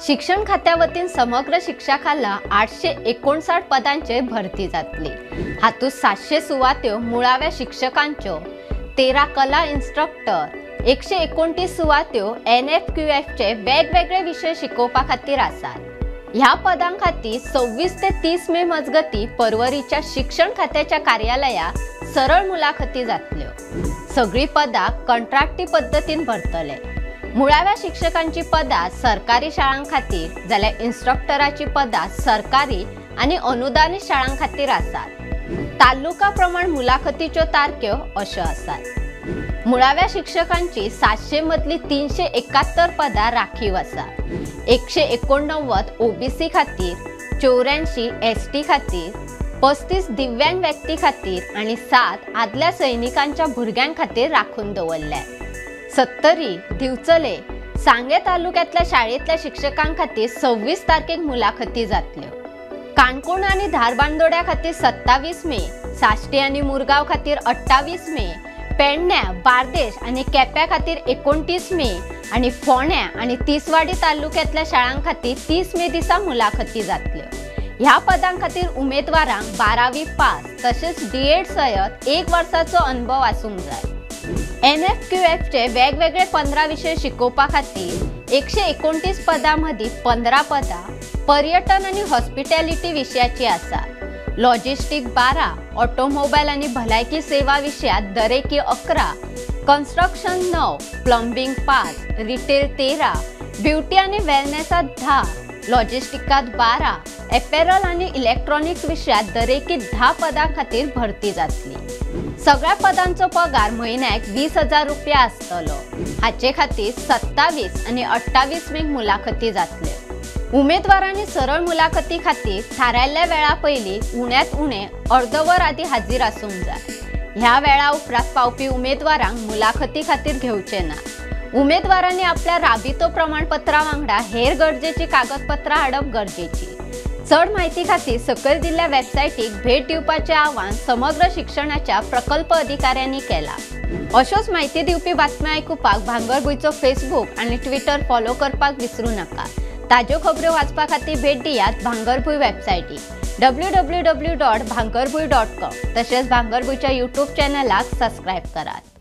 शिक्षण खात्यावतीन समग्र शिक्षा खाला 859 पदांचे भरती जातली। हातूंत 700 सुवात्यो मुळाव्या शिक्षकांच्यो, 13 कला इन्स्ट्रक्टर, 129 सुवात्यो NFQF चे वेगवेगळे विषय शिकोवपा खातीर आसात। ह्या पदां खातीर 26 ते 30 मे मजगती परवरीच्या शिक्षण खात्याच्या कार्यालयात सरळ मुलाखती जातल्यो। सगळी पदां कंत्राटी पद्धतीन भरतले। मुळाव्या शिक्षकांची पदां सरकारी शाळां खातीर जाल्यार इन्स्ट्रक्टराची पदां सरकारी आणि अनुदानित शाळां खातीर आसात। तालुका प्रमाण मुलाखतीच्यो तारख्यो अश्यो आसात। मुळाव्या शिक्षकांची 700 मदली 371 पदां राखीव आसात। 189 OBC खातीर, 84 ST खातीर, 35 दिव्यांग व्यक्ती खातीर आणि 7 आदल्या सैनिकांच्या भुरग्यां खातीर राखून दवरल्या। 70 दिवचले सांगे तालुक्यातल्या शाळेतल्या शिक्षकां खातीर 26 तारखेक मुलाखती जातल्यो। काणकोण आणि धारबांदोड्या खातीर 27 मे, साश्टी आणि मुरगांव खातीर 28 मे, पेडण्या, बार्देश आणि केप्यां खातीर 29 मे आणि फोंड्या आणि तिसवाडी तालुक्यातल्या शाळां खातीर 30 मे दिसा मुलाखती जातल्यो। ह्या पदां खातीर उमेदवारांक 12वी पास तसेच D.Ed सयत 1 वर्साचो अनुभव आसूंक जाय। NFQF चे वेगवेगळे 15 विषय शिकोवपा खातीर 129 पदां मदीं 15 पदां पर्यटन आणि हॉस्पिटॅलिटी विशयाची आसात। लॉजिस्टिक 12, ऑटोमोबाईल आणि भलायकी सेवा विशयात दरेकी 11, कन्स्ट्रक्शन 9, प्लंबिंग 5, रिटेल 13, ब्युटी आणि वेलनेसात 10, लॉजिस्टिकात 12, एपेरल आणि इलेक्ट्रॉनिक्स विशयात दरेकी 10 पदां खातीर भरती जातली। सगळ्या पदांचो पगार म्हयन्याक 20,000 रुपया आसतलो। हाचे खातीर 27 आणि 28 मेक मुलाखती जातल्यो। उमेदवारांनी सरळ मुलाखती खातीर थारायल्ल्या वेळा पयलीं उण्यात उणे अर्दवर आदी हाजीर आसूंक जाय। ह्या वेळा उपरांत पावपी उमेदवारांक मुलाखती खातीर घेवचे ना। उमेदवारांनी आपल्या राबितो प्रमाणपत्रा वांगडा हेर गरजेची कागदपत्रां हाडप गरजेची। चड म्हायती खातीर सकयल दिल्ल्या वेबसायटीक भेट दिवपाचें आवाहन समग्र शिक्षणाच्या प्रकल्प अधिकाऱ्यांनी केला। अश्योच म्हायती दिवपी बातम्यो आयकुपाक भांगरभूंयचो फेसबुक आणि ट्विटर फॉलो करपाक विसरू नका। ताज्यो खबरो वाचपा खातीर भेट दियात भांगरभूंय वेबसायटीक www.bhangarbuy.com तशेंच भांगरभूंयच्या YouTube चॅनलाक सबस्क्रायब करात।